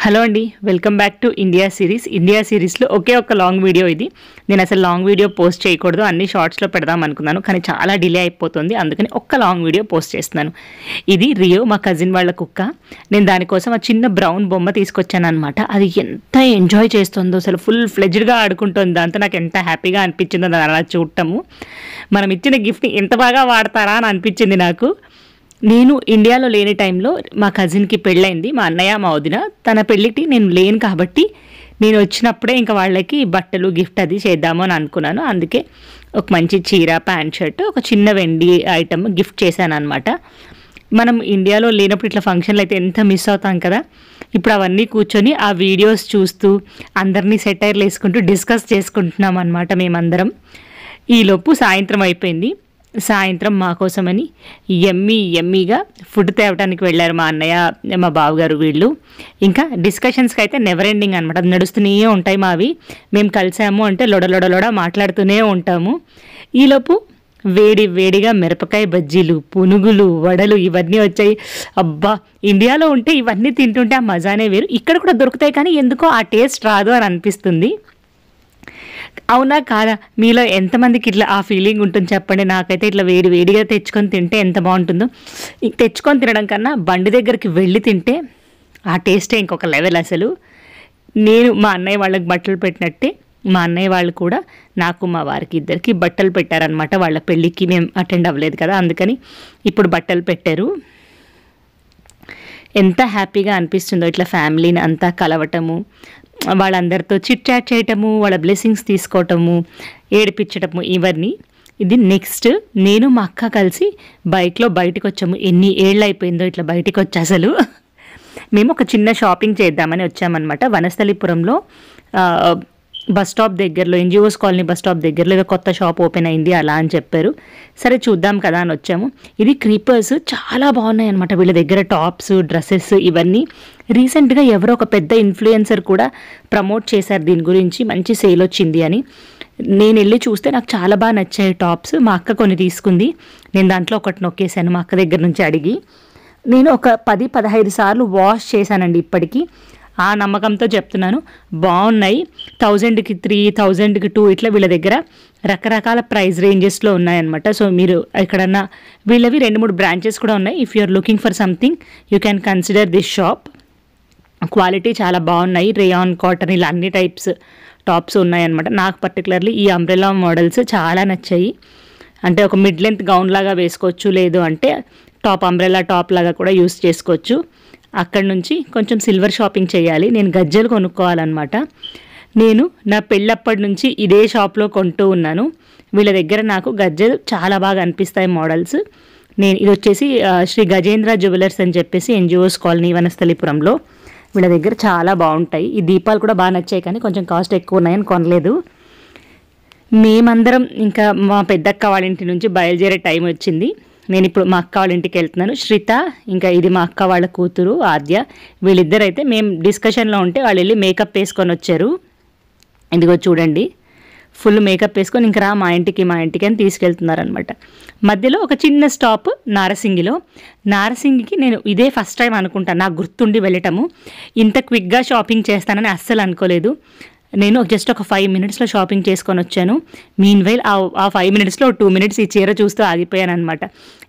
Hello అండి, welcome back to India series. India సిరీస్లో ఒకే ఒక లాంగ్ వీడియో ఇది. నేను అసలు లాంగ్ వీడియో పోస్ట్ చేయకూడదు, అన్ని షార్ట్స్లో పెడదాం అనుకున్నాను, కానీ చాలా డిలే అయిపోతుంది. అందుకని ఒక్క లాంగ్ వీడియో పోస్ట్ చేస్తున్నాను. ఇది రియో, మా కజిన్ వాళ్ళ కుక్క. నేను దానికోసం ఆ చిన్న బ్రౌన్ బొమ్మ తీసుకొచ్చాను అనమాట. అది ఎంత ఎంజాయ్ చేస్తుందో, అసలు ఫుల్ ఫ్లెడ్జ్డ్గా ఆడుకుంటుంది. దాంతో నాకు ఎంత హ్యాపీగా అనిపించిందో దాన్ని అలా చూడటము. మనం ఇచ్చిన గిఫ్ట్ని ఎంత బాగా వాడతారా అని అనిపించింది నాకు. నేను ఇండియాలో లేని టైంలో మా కజిన్కి పెళ్ళైంది, మా అన్నయ్య మా వదిన. తన పెళ్ళికి నేను లేను కాబట్టి నేను వచ్చినప్పుడే ఇంకా వాళ్ళకి బట్టలు గిఫ్ట్ అది చేద్దాము అని అనుకున్నాను. అందుకే ఒక మంచి చీర, ప్యాంట్ షర్ట్, ఒక చిన్న వెండి ఐటమ్ గిఫ్ట్ చేశాను అనమాట. మనం ఇండియాలో లేనప్పుడు ఇట్లా ఫంక్షన్లు అయితే ఎంత మిస్ అవుతాం కదా. ఇప్పుడు అవన్నీ కూర్చొని ఆ వీడియోస్ చూస్తూ అందరినీ సెటైర్లు వేసుకుంటూ డిస్కస్ చేసుకుంటున్నాం అనమాట మేమందరం. ఈలోపు సాయంత్రం అయిపోయింది. సాయంత్రం మా కోసమని ఎమ్మీగా ఫుడ్ తేవడానికి వెళ్ళారు మా అన్నయ్య, మా బావగారు వీళ్ళు. ఇంకా డిస్కషన్స్కి అయితే నెవర్ ఎండింగ్ అనమాట, అది నడుస్తూనే ఉంటాయి మావి. మేము కలిసాము అంటే లొడ మాట్లాడుతూనే ఉంటాము. ఈలోపు వేడిగా మిరపకాయ బజ్జీలు, పునుగులు, వడలు ఇవన్నీ వచ్చాయి. అబ్బా, ఇండియాలో ఉంటే ఇవన్నీ తింటుంటే ఆ మజానే వేరు. ఇక్కడ కూడా దొరుకుతాయి, కానీ ఎందుకో ఆ టేస్ట్ రాదు అని అనిపిస్తుంది. అవునా కాదా? మీలో ఎంతమందికి ఇట్లా ఆ ఫీలింగ్ ఉంటుంది చెప్పండి. నాకైతే ఇట్లా వేడిగా తెచ్చుకొని తింటే ఎంత బాగుంటుందో. తెచ్చుకొని తినడం కన్నా బండి దగ్గరికి వెళ్ళి తింటే ఆ టేస్టే ఇంకొక లెవెల్ అసలు. నేను మా అన్నయ్య వాళ్ళకి బట్టలు పెట్టినట్టే మా అన్నయ్య వాళ్ళు కూడా నాకు, మా వారికి ఇద్దరికి బట్టలు పెట్టారనమాట. వాళ్ళ పెళ్ళికి మేము అటెండ్ అవ్వలేదు కదా, అందుకని ఇప్పుడు బట్టలు పెట్టారు. ఎంత హ్యాపీగా అనిపిస్తుందో ఇట్లా ఫ్యామిలీని అంతా కలవటము, వాళ్ళందరితో చిట్ చాట్ చేయటము, వాళ్ళ బ్లెస్సింగ్స్ తీసుకోవటము, ఏడిపించటము ఇవన్నీ. ఇది నెక్స్ట్ నేను మా అక్క కలిసి బైక్లో బయటకు వచ్చాము. ఎన్ని ఏళ్ళు అయిపోయిందో ఇట్లా బయటికి వచ్చి. అసలు మేము ఒక చిన్న షాపింగ్ చేద్దామని వచ్చామన్నమాట. వనస్థలిపురంలో బస్ స్టాప్ దగ్గరలో, ఎన్జిఓస్ కాలనీ బస్ స్టాప్ దగ్గరలో ఏదో కొత్త షాప్ ఓపెన్ అయింది అలా అని చెప్పారు. సరే చూద్దాం కదా అని వచ్చాము. ఇది క్రీపర్స్ చాలా బాగున్నాయి అనమాట వీళ్ళ దగ్గర. టాప్స్, డ్రెస్సెస్ ఇవన్నీ రీసెంట్గా ఎవరో ఒక పెద్ద ఇన్ఫ్లుయెన్సర్ కూడా ప్రమోట్ చేశారు దీని గురించి, మంచి సేల్ వచ్చింది అని. నేను వెళ్ళి చూస్తే నాకు చాలా బాగా నచ్చాయి టాప్స్. మా అక్క కొన్ని తీసుకుంది, నేను దాంట్లో ఒకటి నొక్కేశాను మా అక్క దగ్గర నుంచి అడిగి. నేను ఒక 10-15 సార్లు వాష్ చేశానండి ఇప్పటికీ. ఆ నమ్మకంతో చెప్తున్నాను, బాగున్నాయి. 1000కి 3, 1000కి 2 ఇట్లా వీళ్ళ దగ్గర రకరకాల ప్రైస్ రేంజెస్లో ఉన్నాయన్నమాట. సో మీరు ఎక్కడన్నా, వీళ్ళవి 2-3 బ్రాంచెస్ కూడా ఉన్నాయి. If you're looking for something you can consider this shop. Quality చాలా బాగున్నాయి. రేయాన్, కాటన్ ఇలా అన్ని టైప్స్ టాప్స్ ఉన్నాయన్నమాట. నాకు పర్టికులర్లీ ఈ అంబ్రెలా మోడల్స్ చాలా నచ్చాయి. అంటే ఒక మిడ్ లెంత్ గౌన్ లాగా వేసుకోవచ్చు, లేదు అంటే టాప్, అంబ్రెలా టాప్ లాగా కూడా యూస్ చేసుకోవచ్చు. అక్కడ నుంచి కొంచెం సిల్వర్ షాపింగ్ చేయాలి. నేను గజ్జలు కొనుక్కోవాలన్నమాట. నేను నా పెళ్ళప్పటి నుంచి ఇదే షాప్లో కొంటూ ఉన్నాను. వీళ్ళ దగ్గర నాకు గజ్జలు చాలా బాగా అనిపిస్తాయి మోడల్స్. ఇది వచ్చేసి శ్రీ గజేంద్ర జ్యువెలర్స్ అని చెప్పేసి ఎన్జిఓస్ కాలనీ వనస్థలిపురంలో. వీళ్ళ దగ్గర చాలా బాగుంటాయి. ఈ దీపాలు కూడా బాగా నచ్చాయి, కానీ కొంచెం కాస్ట్ ఎక్కువ ఉన్నాయని కొనలేదు. మేమందరం ఇంకా మా పెద్దక్క వాళ్ళ ఇంటి నుంచి బయలుదేరే టైం వచ్చింది. నేను ఇప్పుడు మా అక్క వాళ్ళ ఇంటికి వెళ్తున్నాను. శ్రిత, ఇంకా ఇది మా అక్క వాళ్ళ కూతురు ఆద్య. వీళ్ళిద్దరైతే మేము డిస్కషన్లో ఉంటే వాళ్ళు వెళ్ళి మేకప్ వేసుకొని వచ్చారు. ఇదిగో చూడండి, ఫుల్ మేకప్ వేసుకొని ఇంక రా మా ఇంటికి అని తీసుకెళ్తున్నారనమాట. మధ్యలో ఒక చిన్న స్టాప్ నారసింగికి నేను ఇదే ఫస్ట్ టైం అనుకుంటాను, నాకు గుర్తుండి వెళ్ళటము. ఇంత క్విక్గా షాపింగ్ చేస్తానని అస్సలు అనుకోలేదు. నేను జస్ట్ ఒక 5 మినిట్స్లో షాపింగ్ చేసుకొని వచ్చాను. మీన్వైల్ ఆ 5 మినిట్స్లో 2 మినిట్స్ ఈ చీర చూస్తూ ఆగిపోయాను అనమాట.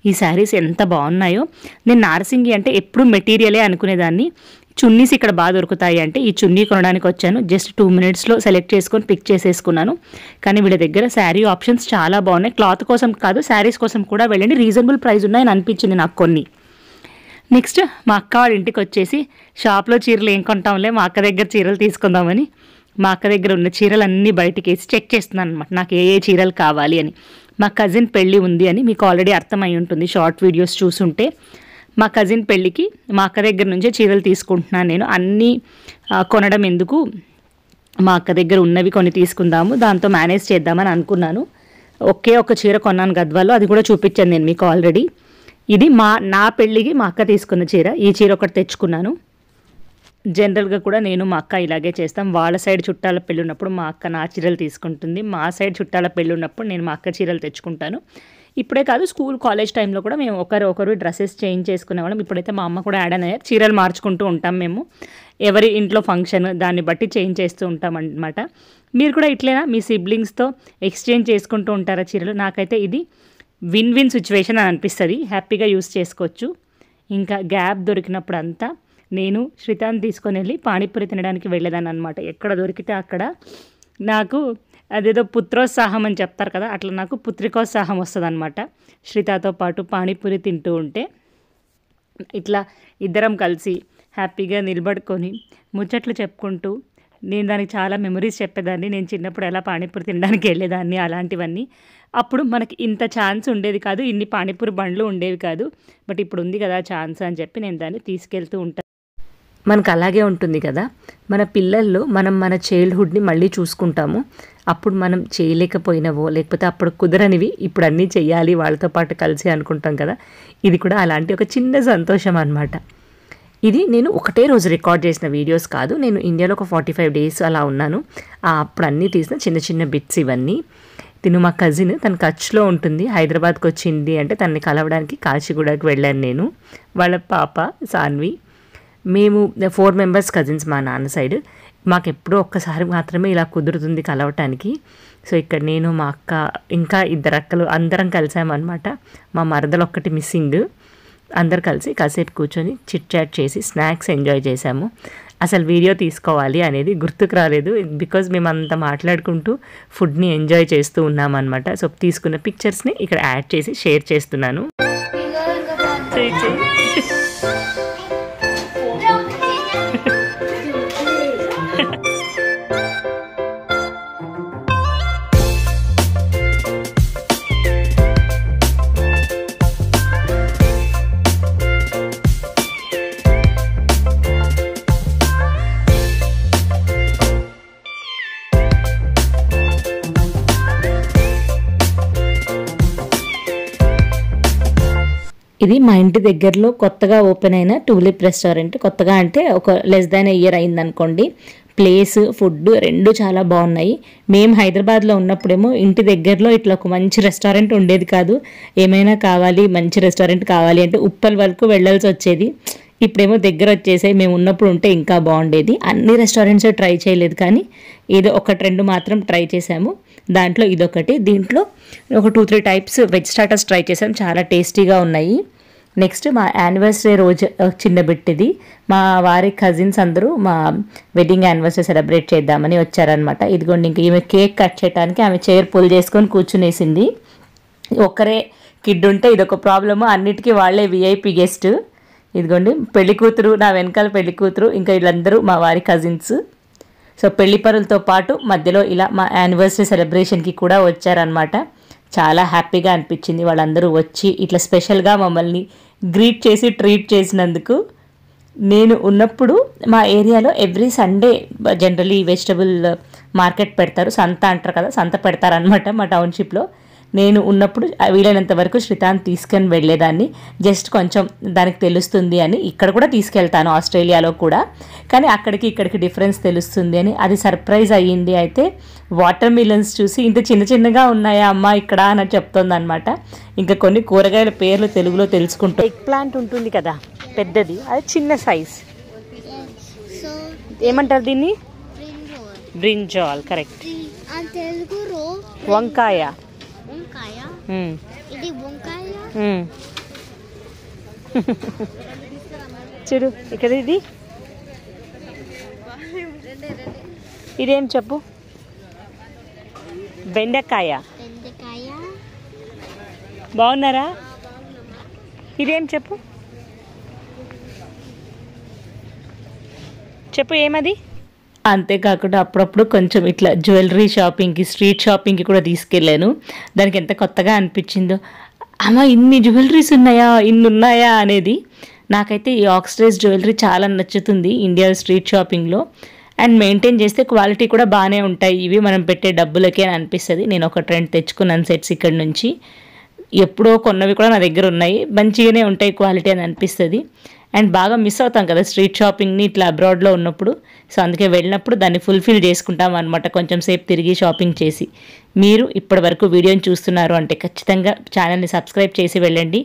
ఈ శారీస్ ఎంత బాగున్నాయో. నేను నారసింగి అంటే ఎప్పుడు మెటీరియలే అనుకునేదాన్ని. చున్నీస్ ఇక్కడ బాగా దొరుకుతాయి అంటే ఈ చున్నీ కొనడానికి వచ్చాను. జస్ట్ 2 మినిట్స్లో సెలెక్ట్ చేసుకొని పిక్ చేసేసుకున్నాను. కానీ వీళ్ళ దగ్గర శారీ ఆప్షన్స్ చాలా బాగున్నాయి. క్లాత్ కోసం కాదు, శారీస్ కోసం కూడా వెళ్ళండి, రీజనబుల్ ప్రైస్ ఉన్నాయని అనిపించింది నాకు కొన్ని. నెక్స్ట్ మా అక్క వాళ్ళ ఇంటికి వచ్చేసి షాప్లో చీరలు ఏం కొంటాంలే, మా అక్క దగ్గర చీరలు తీసుకుందామని మా అక్క దగ్గర ఉన్న చీరలన్నీ బయటికి వేసి చెక్ చేస్తున్నాను అనమాట, నాకు ఏ చీరలు కావాలి అని. మా కజిన్ పెళ్ళి ఉంది అని మీకు ఆల్రెడీ అర్థమై ఉంటుంది షార్ట్ వీడియోస్ చూసుంటే. మా కజిన్ పెళ్ళికి మా అక్క దగ్గర నుంచే చీరలు తీసుకుంటున్నాను నేను. అన్నీ కొనడం ఎందుకు, మా అక్క దగ్గర ఉన్నవి కొన్ని తీసుకుందాము, దాంతో మేనేజ్ చేద్దామని అనుకున్నాను. ఒకే ఒక చీర కొన్నాను గద్వాలో, అది కూడా చూపించాను నేను మీకు ఆల్రెడీ. ఇది నా పెళ్ళికి మా అక్క తీసుకున్న చీర. ఈ చీర ఒకటి తెచ్చుకున్నాను. జనరల్గా కూడా నేను మా అక్క ఇలాగే చేస్తాం. వాళ్ళ సైడ్ చుట్టాల పెళ్ళి ఉన్నప్పుడు మా అక్క నా చీరలు తీసుకుంటుంది, మా సైడ్ చుట్టాల పెళ్ళి ఉన్నప్పుడు నేను మా అక్క చీరలు తెచ్చుకుంటాను. ఇప్పుడే కాదు స్కూల్ కాలేజ్ టైంలో కూడా మేము ఒకరు డ్రెస్సెస్ చేంజ్ చేసుకునేవాళ్ళం. ఇప్పుడైతే మా అమ్మ కూడా యాడ్ అయ్యారు. చీరలు మార్చుకుంటూ ఉంటాం మేము, ఎవరి ఇంట్లో ఫంక్షన్ దాన్ని బట్టి చేంజ్ చేస్తూ ఉంటాం అన్నమాట. మీరు కూడా ఇట్లేనా మీ సిబ్లింగ్స్తో ఎక్స్చేంజ్ చేసుకుంటూ ఉంటారా చీరలు? నాకైతే ఇది విన్ విన్ సిచ్యువేషన్ అని అనిపిస్తుంది, హ్యాపీగా యూస్ చేసుకోవచ్చు. ఇంకా గ్యాప్ దొరికినప్పుడు అంతా నేను శ్రితాన్ని తీసుకొని వెళ్ళి పానీపూరి తినడానికి వెళ్ళేదాన్ని అనమాట. ఎక్కడ దొరికితే అక్కడ నాకు అదేదో పుత్రోత్సాహం అని చెప్తారు కదా, అట్లా నాకు పుత్రికోత్సాహం వస్తుంది అనమాట. శ్రితాతో పాటు పానీపూరి తింటూ ఉంటే ఇట్లా ఇద్దరం కలిసి హ్యాపీగా నిలబడుకొని ముచ్చట్లు చెప్పుకుంటూ, నేను దానికి చాలా మెమరీస్ చెప్పేదాన్ని. నేను చిన్నప్పుడు ఎలా పానీపూరి తినడానికి వెళ్ళేదాన్ని అలాంటివన్నీ. అప్పుడు మనకి ఇంత ఛాన్స్ ఉండేది కాదు, ఇన్ని పానీపూరి బండ్లు ఉండేవి కాదు. బట్ ఇప్పుడు ఉంది కదా ఛాన్స్ అని చెప్పి నేను దాన్ని తీసుకెళ్తూ ఉంటాను. మనకు అలాగే ఉంటుంది కదా, మన పిల్లల్లో మనం మన చైల్డ్హుడ్ని మళ్ళీ చూసుకుంటాము. అప్పుడు మనం చేయలేకపోయినవో లేకపోతే అప్పుడు కుదరనివి ఇప్పుడు అన్నీ చెయ్యాలి వాళ్ళతో పాటు కలిసి అనుకుంటాం కదా. ఇది కూడా అలాంటి ఒక చిన్న సంతోషం అన్నమాట. ఇది నేను ఒకటే రోజు రికార్డ్ చేసిన వీడియోస్ కాదు, నేను ఇండియాలో ఒక 45 days అలా ఉన్నాను. అప్పుడు అన్నీ తీసిన చిన్న చిన్న బిట్స్ ఇవన్నీ. తిను మా కజిన్, తను కచ్లో ఉంటుంది, హైదరాబాద్కి వచ్చింది అంటే తనని కలవడానికి కాచిగూడకి వెళ్ళాను నేను, వాళ్ళ పాప సాన్వి. మేము 4 members కజిన్స్ మా నాన్న సైడ్. మాకు ఎప్పుడో ఒక్కసారి మాత్రమే ఇలా కుదురుతుంది కలవటానికి. సో ఇక్కడ నేను మా అక్క ఇంకా 2 అక్కలు అందరం కలిసామన్నమాట. మా మరదలు ఒక్కటి మిస్సింగ్. అందరు కలిసి కాసేపు కూర్చొని చిట్ చాట్ చేసి స్నాక్స్ ఎంజాయ్ చేసాము. అసలు వీడియో తీసుకోవాలి అనేది గుర్తుకు రాలేదు, బికాజ్ మేము అంతా మాట్లాడుకుంటూ ఫుడ్ని ఎంజాయ్ చేస్తూ ఉన్నామన్నమాట. సో తీసుకున్న పిక్చర్స్ని ఇక్కడ యాడ్ చేసి షేర్ చేస్తున్నాను. ఇది మా ఇంటి దగ్గరలో కొత్తగా ఓపెన్ అయిన టూలిప్ రెస్టారెంట్. కొత్తగా అంటే ఒక less than a year అయిందనుకోండి. ప్లేస్, ఫుడ్ రెండు చాలా బాగున్నాయి. మేము హైదరాబాద్లో ఉన్నప్పుడేమో ఇంటి దగ్గరలో ఇట్లా ఒక మంచి రెస్టారెంట్ ఉండేది కాదు. ఏమైనా కావాలి, మంచి రెస్టారెంట్ కావాలి అంటే ఉప్పల్ వరకు వెళ్ళాల్సి వచ్చేది. ఇప్పుడేమో దగ్గర వచ్చేసాయి. మేము ఉన్నప్పుడు ఉంటే ఇంకా బాగుండేది. అన్ని రెస్టారెంట్స్ ట్రై చేయలేదు, కానీ ఏదో 1-2 మాత్రం ట్రై చేసాము. దాంట్లో ఇదొకటి. దీంట్లో ఒక 2-3 టైప్స్ వెజ్ స్టార్టర్స్ ట్రై చేసాం, చాలా టేస్టీగా ఉన్నాయి. నెక్స్ట్ మా యానివర్సరీ రోజు చిన్న బిట్ ఇది. మా వారి కజిన్స్ అందరూ మా వెడ్డింగ్ యానివర్సరీ సెలబ్రేట్ చేద్దామని వచ్చారనమాట. ఇదిగోండి, ఇంక ఈమె కేక్ కట్ చేయడానికి ఆమె చైర్ పుల్ చేసుకొని కూర్చునేసింది. ఒకరే కిడ్ ఉంటే ఇదొక ప్రాబ్లము, అన్నిటికీ వాళ్ళే విఐపి గెస్ట్. ఇదిగోండి పెళ్లి కూతురు, నా వెనకాల పెళ్లి కూతురు, ఇంకా వీళ్ళందరూ మా వారి కజిన్స్. సో పెళ్లి పనులతో పాటు మధ్యలో ఇలా మా యానివర్సరీ సెలబ్రేషన్కి కూడా వచ్చారనమాట. చాలా హ్యాపీగా అనిపించింది వాళ్ళందరూ వచ్చి ఇట్లా స్పెషల్గా మమ్మల్ని గ్రీట్ చేసి ట్రీట్ చేసినందుకు. నేను ఉన్నప్పుడు మా ఏరియాలో every Sunday generally vegetable market పెడతారు, సంత అంటారు కదా, సంత పెడతారనమాట మా టౌన్షిప్లో. నేను ఉన్నప్పుడు వీలైనంత వరకు శ్రితాన్ని తీసుకొని వెళ్ళేదాన్ని, జస్ట్ కొంచెం దానికి తెలుస్తుంది అని. ఇక్కడ కూడా తీసుకెళ్తాను, ఆస్ట్రేలియాలో కూడా, కానీ అక్కడికి ఇక్కడికి డిఫరెన్స్ తెలుస్తుంది అని. అది సర్ప్రైజ్ అయ్యింది. అయితే వాటర్ మిలన్స్ చూసి ఇంత చిన్న చిన్నగా ఉన్నాయా అమ్మ ఇక్కడ అని చెప్తుంది అనమాట. ఇంకా కొన్ని కూరగాయల పేర్లు తెలుగులో తెలుసుకుంటూ, ఎగ్ ప్లాంట్ ఉంటుంది కదా పెద్దది, అది చిన్న సైజ్, ఏమంటారు దీన్ని? బ్రింజాల్. కరెక్ట్. వంకాయ. ఇది వంకాయ. చూడు ఇక్కడ, ఇదేం చెప్పు? బెండకాయ. బాగున్నారా? ఇదేం చెప్పు చెప్పు ఏమది? అంతేకాకుండా అప్పుడప్పుడు కొంచెం ఇట్లా జ్యువెలరీ షాపింగ్కి, స్ట్రీట్ షాపింగ్కి కూడా తీసుకెళ్ళాను. దానికి ఎంత కొత్తగా అనిపించిందో, అమ్మ ఇన్ని జ్యువెలరీస్ ఉన్నాయా, ఇన్ని ఉన్నాయా అనేది. నాకైతే ఈ ఆక్సిడైజ్ జ్యువెలరీ చాలా నచ్చుతుంది ఇండియా స్ట్రీట్ షాపింగ్లో. అండ్ మెయింటైన్ చేస్తే క్వాలిటీ కూడా బాగానే ఉంటాయి, ఇవి మనం పెట్టే డబ్బులకే అని అనిపిస్తుంది. నేను ఒక 2 తెచ్చుకున్నాను సెట్స్ ఇక్కడ నుంచి. ఎప్పుడో కొన్నవి కూడా నా దగ్గర ఉన్నాయి, మంచిగానే ఉంటాయి క్వాలిటీ అని అనిపిస్తుంది. అండ్ బాగా మిస్ అవుతాం కదా స్ట్రీట్ షాపింగ్ని ఇట్లా అబ్రాడ్లో ఉన్నప్పుడు. సో అందుకే వెళ్ళినప్పుడు దాన్ని ఫుల్ఫిల్ చేసుకుంటాం అనమాట, కొంచెం సేపు తిరిగి షాపింగ్ చేసి. మీరు ఇప్పటి వరకు వీడియోని చూస్తున్నారు అంటే ఖచ్చితంగా ఛానల్ని సబ్స్క్రైబ్ చేసి వెళ్ళండి.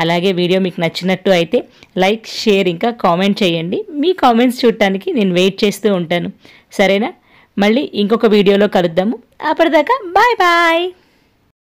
అలాగే వీడియో మీకు నచ్చినట్టు అయితే లైక్, షేర్, ఇంకా కామెంట్ చేయండి. మీ కామెంట్స్ చూడటానికి నేను వెయిట్ చేస్తూ ఉంటాను. సరేనా? మళ్ళీ ఇంకొక వీడియోలో కలుద్దాము. అప్పటిదాకా బాయ్ బాయ్.